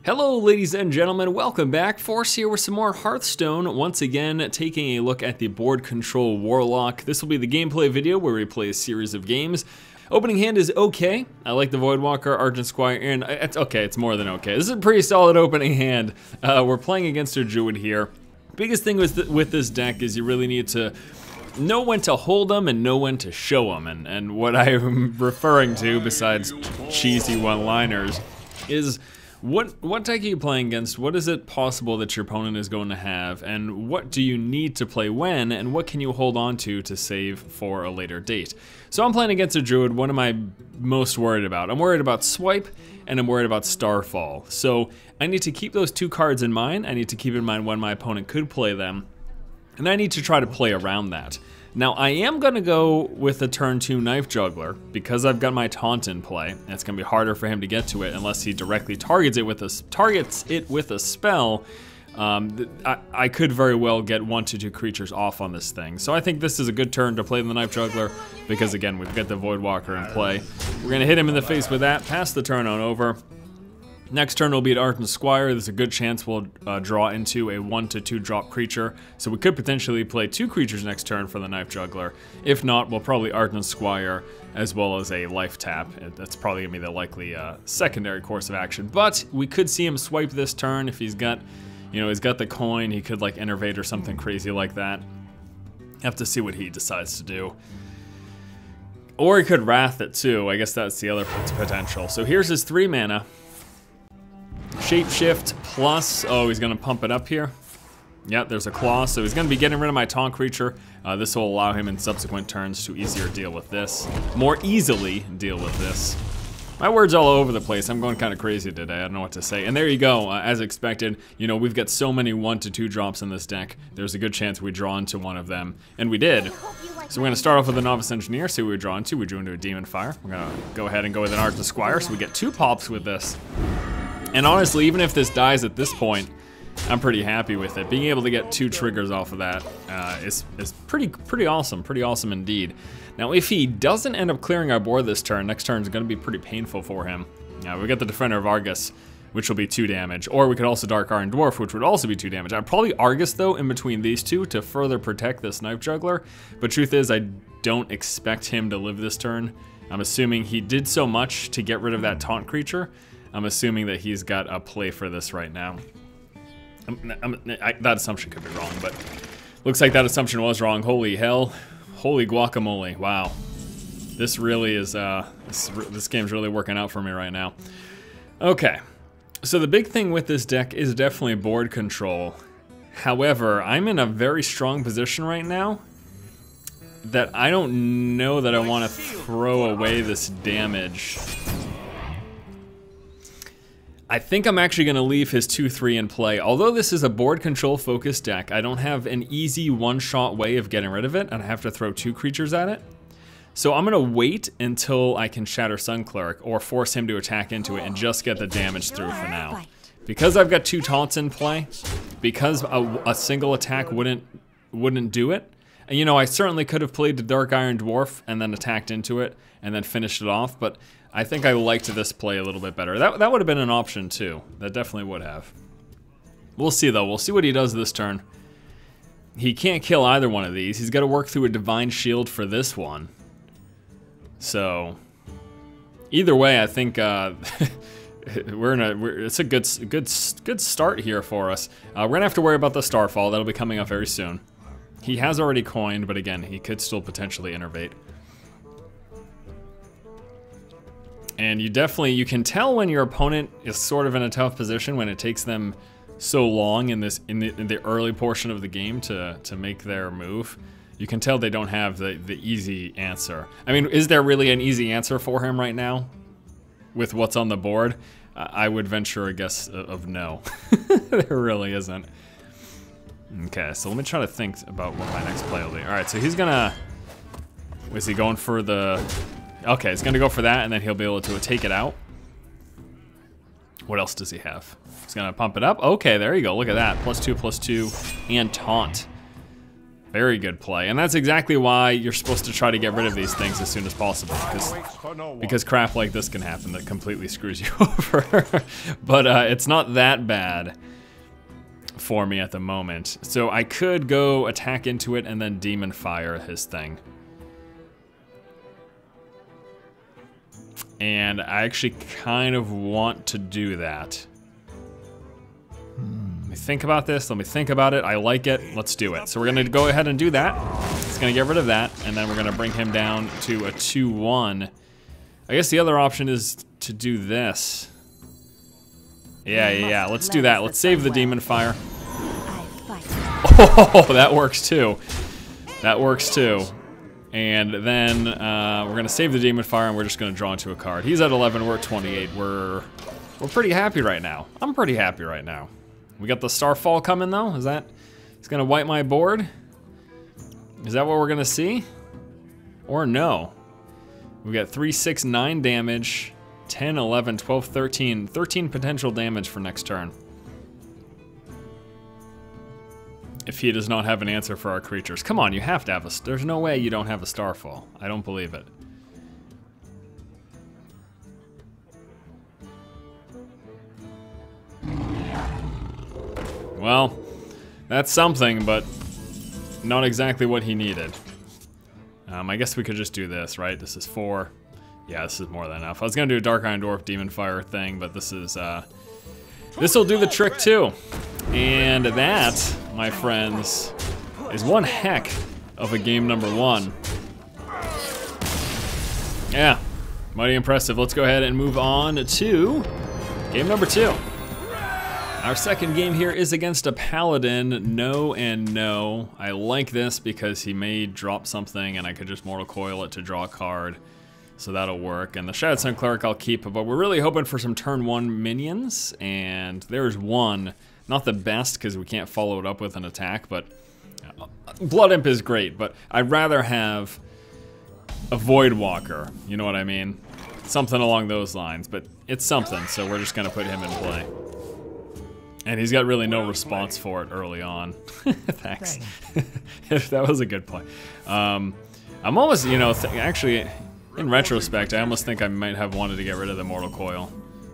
Hello ladies and gentlemen, welcome back. Force here with some more Hearthstone. Once again, taking a look at the Board Control Warlock. This will be the gameplay video where we play a series of games. Opening hand is okay. I like the Voidwalker, Argent Squire, and it's okay, it's more than okay. This is a pretty solid opening hand. We're playing against a Druid here. Biggest thing with this deck is you really need to know when to hold them and know when to show them. And what I'm referring to, besides cheesy one-liners, is what deck are you playing against? What is it possible that your opponent is going to have? And what do you need to play when? And what can you hold on to save for a later date? So I'm playing against a Druid. What am I most worried about? I'm worried about Swipe and I'm worried about Starfall. So I need to keep those two cards in mind. I need to keep in mind when my opponent could play them. And I need to try to play around that. Now I am gonna go with a turn 2 Knife Juggler because I've got my taunt in play. And it's gonna be harder for him to get to it unless he directly targets it with a spell. I could very well get 1 to 2 creatures off on this thing. So I think this is a good turn to play the Knife Juggler because again, we've got the Voidwalker in play. We're gonna hit him in the face with that, pass the turn on over. Next turn will be at Argent Squire. There's a good chance we'll draw into a 1 to 2 drop creature. So we could potentially play 2 creatures next turn for the Knife Juggler. If not, we'll probably Argent Squire as well as a life tap. That's probably gonna be the likely secondary course of action. But we could see him swipe this turn if he's got, he's got the coin. He could like innervate or something crazy like that. Have to see what he decides to do. Or he could Wrath it too. I guess that's the other potential. So here's his 3 mana. Shapeshift plus, oh, he's gonna pump it up here. Yep, there's a claw, so he's gonna be getting rid of my taunt creature. This will allow him in subsequent turns to more easily deal with this. My words all over the place. I'm going kind of crazy today. I don't know what to say. And there you go, as expected. We've got so many 1 to 2 drops in this deck. There's a good chance we draw into one of them, and we did. So we're gonna start off with a Novice Engineer, see what we draw into. We drew into a Demon Fire. We're gonna go ahead and go with an Argent Squire, so we get 2 pops with this. And honestly, even if this dies at this point, I'm pretty happy with it. Being able to get 2 triggers off of that is pretty awesome indeed. Now, if he doesn't end up clearing our board this turn, next turn is going to be pretty painful for him. We got the Defender of Argus, which will be 2 damage, or we could also Dark Iron Dwarf, which would also be 2 damage. I'd probably Argus though in between these 2 to further protect this Knife Juggler, but truth is, I don't expect him to live this turn. I'm assuming he did so much to get rid of that taunt creature. I'm assuming that he's got a play for this right now. That assumption could be wrong, but looks like that assumption was wrong. Holy hell. Holy guacamole. Wow. This really is, this game's really working out for me right now. Okay. So the big thing with this deck is definitely board control. However, I'm in a very strong position right now that I don't know that I want to throw away this damage. I think I'm actually gonna leave his 2-3 in play. Although this is a board control focused deck, I don't have an easy one-shot way of getting rid of it, and I have to throw 2 creatures at it. So I'm gonna wait until I can Shatter Sun Cleric or force him to attack into it and just get the damage through for now. Because I've got 2 taunts in play, because a single attack wouldn't do it, and I certainly could have played the Dark Iron Dwarf and then attacked into it and then finished it off, but I think I liked this play a little bit better. That would have been an option too. That definitely would have. We'll see though. We'll see what he does this turn. He can't kill either one of these. He's got to work through a Divine Shield for this one. So either way, I think it's a good start here for us. We're gonna have to worry about the Starfall. That'll be coming up very soon. He has already coined, but again, he could still potentially innervate. And you can tell when your opponent is sort of in a tough position when it takes them so long in the early portion of the game to make their move. You can tell they don't have the easy answer. I mean, is there really an easy answer for him right now with what's on the board? I would venture a guess of no. There really isn't. Okay, so let me try to think about what my next play will be. All right, so he's gonna, is he going for the, okay, he's gonna go for that and then he'll be able to take it out. What else does he have? He's gonna pump it up. Okay, there you go, look at that. +2/+2 and taunt. Very good play. And that's exactly why you're supposed to try to get rid of these things as soon as possible. Because crap like this can happen that completely screws you over. But it's not that bad for me at the moment. So I could go attack into it and then Demon Fire his thing. And I actually kind of want to do that. Let me think about this. Let me think about it. I like it. Let's do it. So we're going to go ahead and do that. It's going to get rid of that. And then we're going to bring him down to a 2-1. I guess the other option is to do this. Yeah. Let's do that. Let's save the Demon Fire. Oh, that works too. That works too. And then we're going to save the Demon Fire and we're just going to draw into a card. He's at 11. We're at 28. We're pretty happy right now. I'm pretty happy right now. We got the Starfall coming though. Is that, it's gonna wipe my board? Is that what we're gonna see? Or no? We got 3, 6, 9 damage, 10, 11, 12, 13. 13 potential damage for next turn. If he does not have an answer for our creatures. Come on, you have to have a, there's no way you don't have a Starfall. I don't believe it. Well, that's something, but not exactly what he needed. I guess we could just do this, right? This is 4. Yeah, this is more than enough. I was gonna do a Dark Iron Dwarf Demon Fire thing, but this is, this'll do the trick too. And that, my friends, is one heck of a game number 1. Yeah, mighty impressive. Let's go ahead and move on to game number 2. Our second game here is against a Paladin, no and no. I like this because he may drop something and I could just Mortal Coil it to draw a card. So that'll work. And the Shadowed Sun Cleric I'll keep, but we're really hoping for some turn 1 minions. And there's one. Not the best because we can't follow it up with an attack, but Blood Imp is great, but I'd rather have a Void Walker, you know what I mean? Something along those lines, but it's something, so we're just gonna put him in play. And he's got really no response for it early on. Thanks. That was a good play. I'm almost, you know, actually, in retrospect, I almost think I might have wanted to get rid of the Mortal Coil.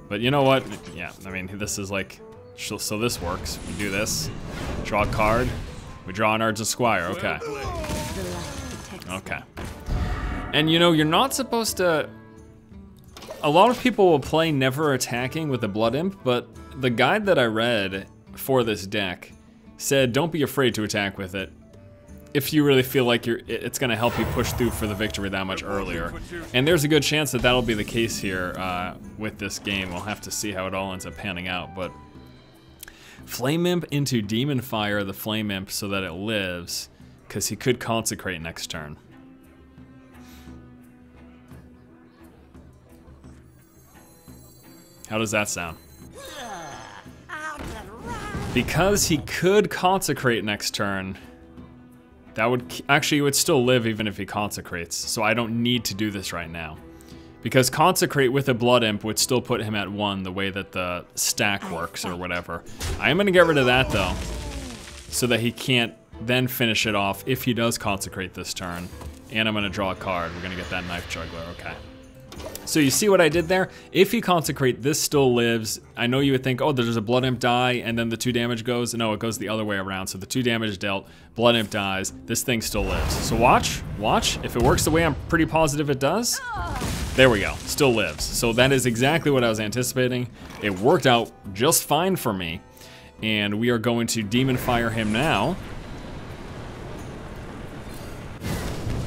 But you know what? Yeah, I mean, this is like, so this works. We do this, draw a card, we draw an Ardent Squire, okay. Okay. And you know, you're not supposed to, a lot of people will play never attacking with the Blood Imp, but the guide that I read for this deck said don't be afraid to attack with it if you really feel like it's going to help you push through for the victory that much earlier. And there's a good chance that that'll be the case here with this game. We'll have to see how it all ends up panning out. But Flame Imp into Demon Fire the Flame Imp so that it lives, because he could Consecrate next turn. How does that sound? Because he could Consecrate next turn, that would, actually, he would still live even if he Consecrates, so I don't need to do this right now. Because Consecrate with a Blood Imp would still put him at 1 the way that the stack works or whatever. I am going to get rid of that though, so that he can't then finish it off if he does Consecrate this turn. And I'm going to draw a card. We're going to get that Knife Juggler, okay. So you see what I did there? If you Consecrate, this still lives. I know you would think, oh, there's a Blood Imp die and then the 2 damage goes. No, it goes the other way around. So the 2 damage dealt, Blood Imp dies, this thing still lives. So watch. If it works the way I'm pretty positive it does, there we go, still lives. So that is exactly what I was anticipating. It worked out just fine for me. And we are going to Demon Fire him now.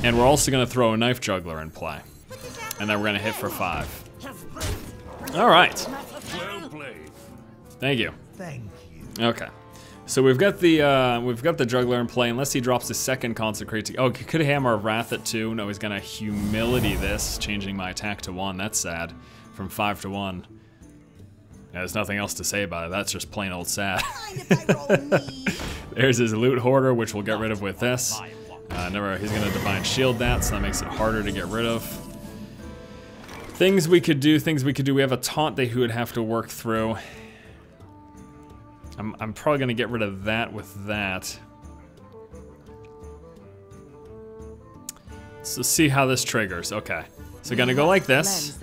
And we're also gonna throw a Knife Juggler in play. And then we're gonna hit for 5. All right. Thank you. Okay. So we've got the Juggler in play. Unless he drops his second Consecrate. Oh, he could hammer Wrath at 2. No, he's gonna Humility this, changing my attack to 1. That's sad. From 5 to 1. Yeah, there's nothing else to say about it. That's just plain old sad. There's his Loot Hoarder, which we'll get rid of with this. He's gonna Divine Shield that, so that makes it harder to get rid of. Things we could do. We have a Taunt that he would have to work through. I'm probably gonna get rid of that with that. So see how this triggers. Okay. So gonna go like this.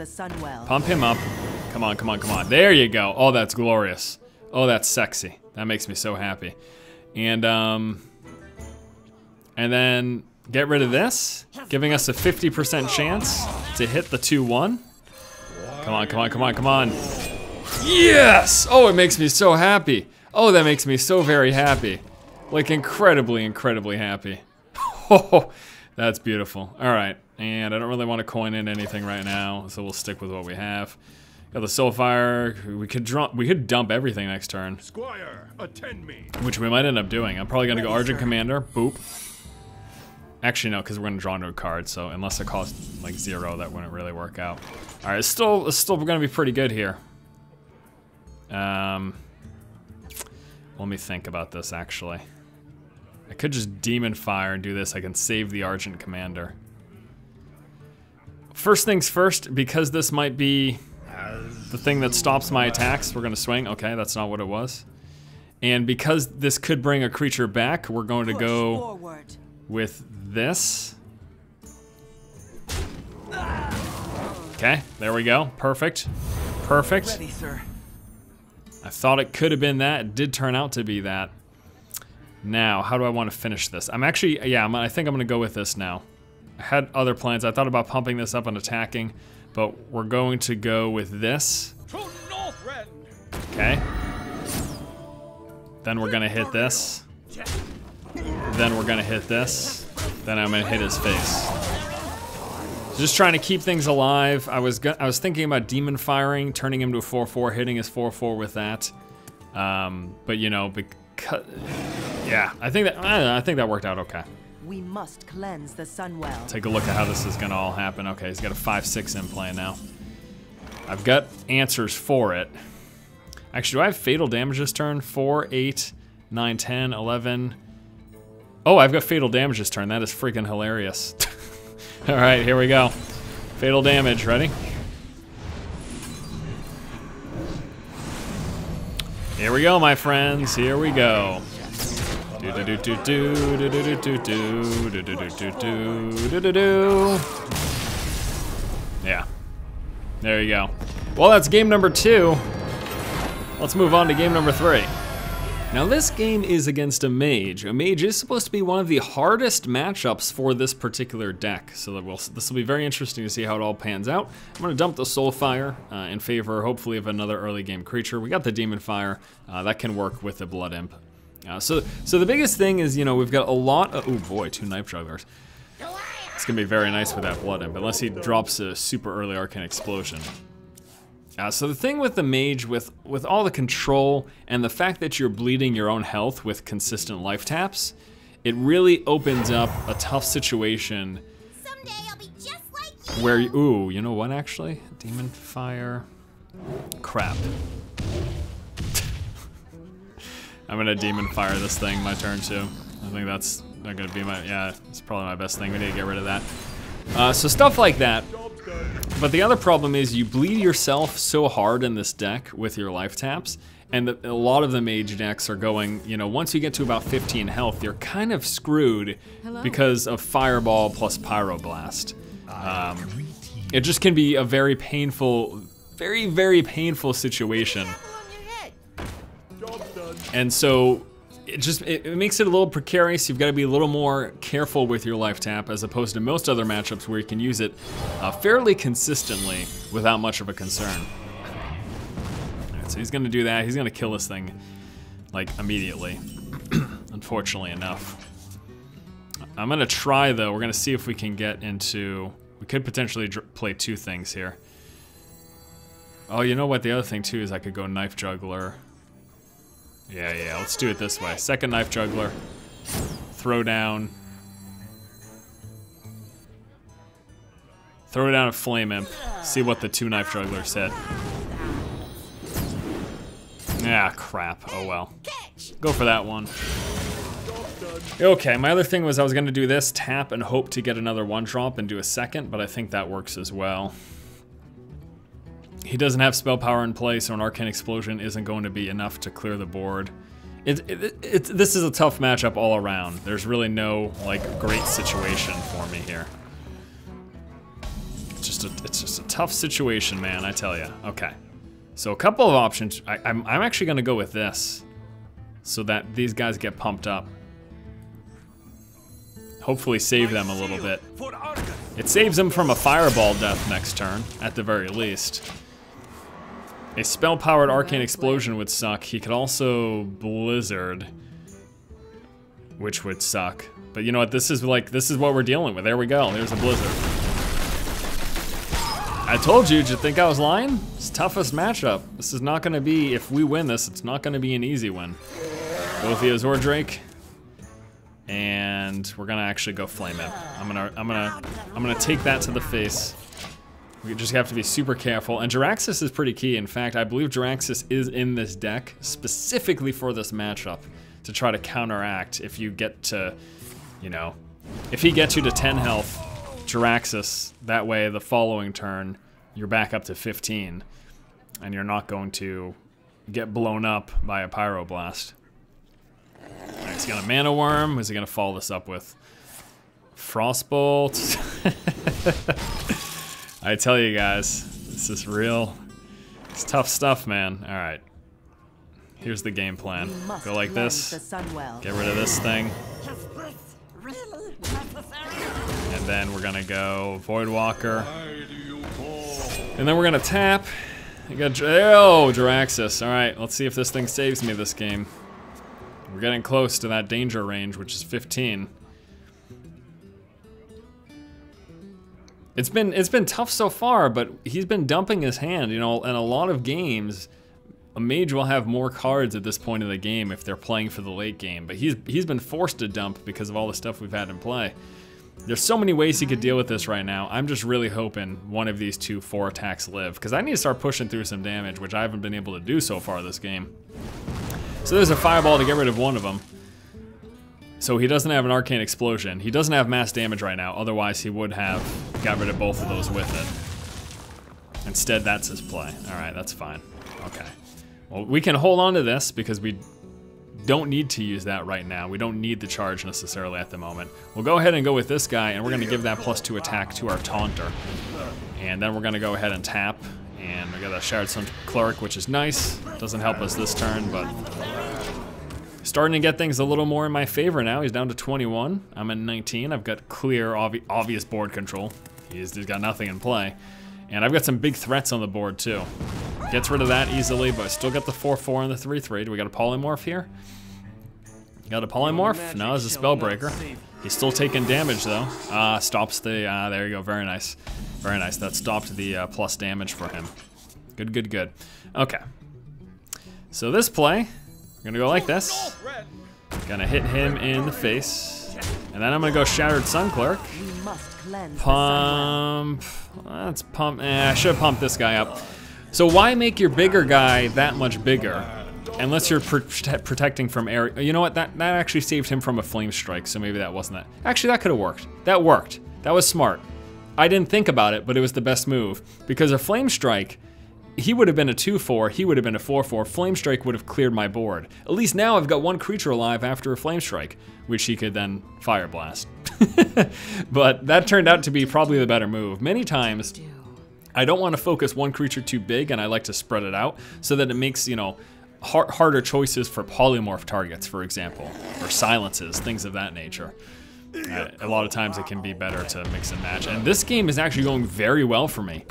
Pump him up. Come on, come on, come on. There you go. Oh, that's glorious. Oh, that's sexy. That makes me so happy. And then get rid of this, giving us a 50% chance to hit the 2-1. Come on, come on, come on, come on. Yes! Oh, it makes me so happy. Oh, that makes me so very happy. Like incredibly, incredibly happy. Oh, that's beautiful. All right, and I don't really want to coin in anything right now, so we'll stick with what we have. Got the Soulfire. We could dump everything next turn. Squire, attend me. Which we might end up doing. I'm probably gonna go Argent Commander. Boop. Actually, no, because we're gonna draw no card. So unless it costs like 0, that wouldn't really work out. All right, it's still gonna be pretty good here. Let me think about this. Actually, I could just Demon Fire and do this. I can save the Argent Commander. First things first, because this might be the thing that stops my attacks, we're gonna swing. Okay, that's not what it was. And because this could bring a creature back, we're going to go with this. Okay, there we go. Perfect. Perfect. Ready, sir. I thought it could have been that. It did turn out to be that. Now, how do I want to finish this? I'm actually, yeah, I think I'm gonna go with this now. I had other plans. I thought about pumping this up and attacking, but we're going to go with this. Okay. Then we're gonna hit this. Then we're gonna hit this. Then I'm gonna hit his face. Just trying to keep things alive. I was thinking about Demon Firing, turning him to a 4/4, hitting his 4/4 with that. But you know, because yeah, I think that worked out okay. We must cleanse the Sunwell. Take a look at how this is gonna all happen. Okay, he's got a 5/6 in play now. I've got answers for it. Actually, do I have fatal damage this turn? 4, 8, 9, 10, 11. Oh, I've got fatal damage this turn. That is freaking hilarious. All right, here we go. Fatal damage, ready? Here we go, my friends. Here we go. Yeah. There you go. Well, that's game number 2. Let's move on to game number 3. Now this game is against a Mage. A Mage is supposed to be one of the hardest matchups for this particular deck, so that this will be very interesting to see how it all pans out. I'm going to dump the Soulfire in favor, hopefully, of another early game creature. We got the Demon Fire. That can work with the Blood Imp. So the biggest thing is, you know, we've got a lot of, oh boy, 2 Knife Jugglers. It's going to be very nice with that Blood Imp, unless he drops a super early Arcane Explosion. So the thing with the Mage, with all the control and the fact that you're bleeding your own health with consistent life taps, it really opens up a tough situation. Someday I'll be just like you. Where, ooh, you know what actually? Demon Fire. Crap. I'm gonna Demon Fire this thing my turn 2. I think that's not gonna be my, yeah, it's probably my best thing. We need to get rid of that. So stuff like that. But the other problem is you bleed yourself so hard in this deck with your life taps, and a lot of the Mage decks are going, you know, once you get to about 15 health, you're kind of screwed because of Fireball plus Pyroblast. It just can be a very painful, very, very painful situation. And so it makes it a little precarious. You've got to be a little more careful with your life tap as opposed to most other matchups where you can use it fairly consistently without much of a concern. All right, so he's going to do that. He's going to kill this thing like immediately, unfortunately enough. I'm going to try though. We're going to see if we can get into, we could potentially play 2 things here. Oh, you know what? The other thing too is I could go Knife Juggler. Yeah, let's do it this way. Second Knife Juggler. Throw down. Throw down a Flame Imp. See what the 2 Knife Jugglers said. Ah, crap. Oh well. Go for that one. Okay, my other thing was I was going to do this, tap and hope to get another 1-drop and do a second, but I think that works as well. He doesn't have spell power in play, so an Arcane Explosion isn't going to be enough to clear the board. This is a tough matchup all around. There's really no like great situation for me here. it's just a tough situation, man, I tell you. Okay, so a couple of options. I'm actually gonna go with this, so that these guys get pumped up. Hopefully save them a little bit. It saves them from a fireball death next turn, at the very least. A spell-powered arcane explosion would suck. He could also blizzard, which would suck. But you know what? This is what we're dealing with. There we go. There's a blizzard. I told you. Did you think I was lying? It's toughest matchup. This is not going to be. If we win this, it's not going to be an easy win. Go with the Azure Drake. And we're gonna actually go Flame Imp. I'm gonna take that to the face. We just have to be super careful. And Jiraxis is pretty key. In fact, I believe Jiraxis is in this deck specifically for this matchup to try to counteract if you get to, you know, if he gets you to 10 health, Jiraxis, that way the following turn you're back up to 15 and you're not going to get blown up by a Pyroblast. Right, he's got a Mana Worm. Who's he gonna follow this up with? Frostbolt. I tell you guys, this is real. It's tough stuff, man. All right. Here's the game plan. Go like this. Get rid of this thing. And then we're gonna go Voidwalker. And then we're gonna tap. I got Jiraxis. All right, let's see if this thing saves me this game. We're getting close to that danger range, which is 15. It's been tough so far, but he's been dumping his hand, you know, in a lot of games. A mage will have more cards at this point in the game if they're playing for the late game, but he's been forced to dump because of all the stuff we've had in play. There's so many ways he could deal with this right now. I'm just really hoping one of these 2 4 attacks live, because I need to start pushing through some damage, which I haven't been able to do so far this game. So there's a fireball to get rid of one of them. So he doesn't have an arcane explosion. He doesn't have mass damage right now, otherwise he would have got rid of both of those with it. Instead, that's his play. All right, that's fine. Okay. Well, we can hold on to this because we don't need to use that right now. We don't need the charge necessarily at the moment. We'll go ahead and go with this guy, and we're gonna give that +2 attack to our Taunter. And then we're gonna go ahead and tap. And we got a Shattered Sun Cleric, which is nice. Doesn't help us this turn, but starting to get things a little more in my favor now. He's down to 21. I'm at 19. I've got clear, obvious board control. He's got nothing in play. And I've got some big threats on the board, too. Gets rid of that easily, but I still got the 4/4 and the 3/3. Do we got a Polymorph here? Got a Polymorph? No, it's a Spellbreaker. He's still taking damage, though. Stops the... there you go. Very nice. Very nice. That stopped the plus damage for him. Good, good, good. Okay. So this play, we're going to go like this. Gonna hit him in the face. And then I'm going to go Shattered Sun Cleric. Pump. Let's pump. I should have pumped this guy up. So why make your bigger guy that much bigger? Unless you're protecting from area. You know what? That actually saved him from a Flame Strike, so maybe that wasn't that. Actually, that could have worked. That worked. That was smart. I didn't think about it, but it was the best move. Because a Flame Strike, he would have been a 2/4, he would have been a 4/4. Flame Strike would have cleared my board. At least now I've got one creature alive after a Flame Strike, which he could then Fire Blast. But that turned out to be probably the better move. Many times, I don't want to focus one creature too big, and I like to spread it out so that it makes, you know, harder choices for polymorph targets, for example, or silences, things of that nature. A lot of times it can be better to mix and match. And this game is actually going very well for me.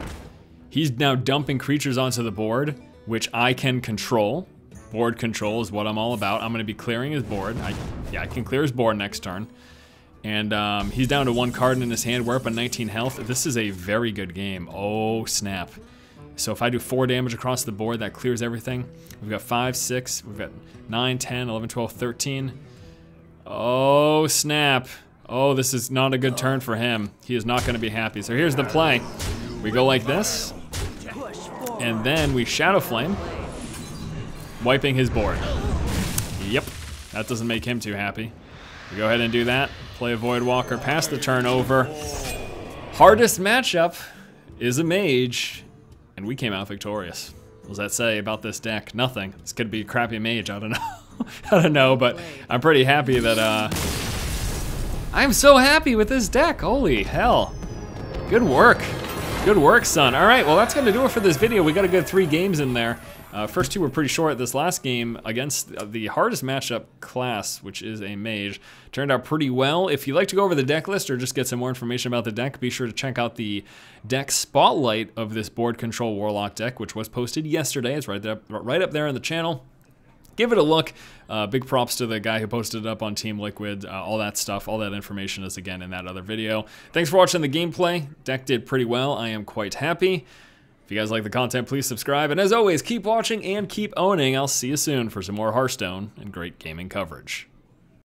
He's now dumping creatures onto the board, which I can control. Board control is what I'm all about. I'm going to be clearing his board. I can clear his board next turn. And he's down to 1 card in his hand. We're up at 19 health. This is a very good game. Oh, snap. So if I do 4 damage across the board, that clears everything. We've got 5, 6, we've got 9, 10, 11, 12, 13. Oh, snap. Oh, this is not a good turn for him. He is not going to be happy. So here's the play. We go like this, and then we Shadow Flame, wiping his board. Yep, that doesn't make him too happy. We go ahead and do that. Play a Voidwalker, pass the turn over. Hardest matchup is a Mage, and we came out victorious. What does that say about this deck? Nothing. This could be a crappy Mage, I don't know. I don't know, but I'm pretty happy that, I'm so happy with this deck, holy hell. Good work. Good work, son. All right, well, that's going to do it for this video. We got a good 3 games in there. First 2 were pretty short. This last game against the hardest matchup class, which is a Mage, turned out pretty well. If you'd like to go over the deck list or just get some more information about the deck, be sure to check out the deck spotlight of this Board Control Warlock deck, which was posted yesterday. It's right up there on the channel. Give it a look. Big props to the guy who posted it up on Team Liquid. All that stuff, all that information is again in that other video. Thanks for watching the gameplay. Deck did pretty well. I am quite happy. If you guys like the content, please subscribe. And as always, keep watching and keep owning. I'll see you soon for some more Hearthstone and great gaming coverage.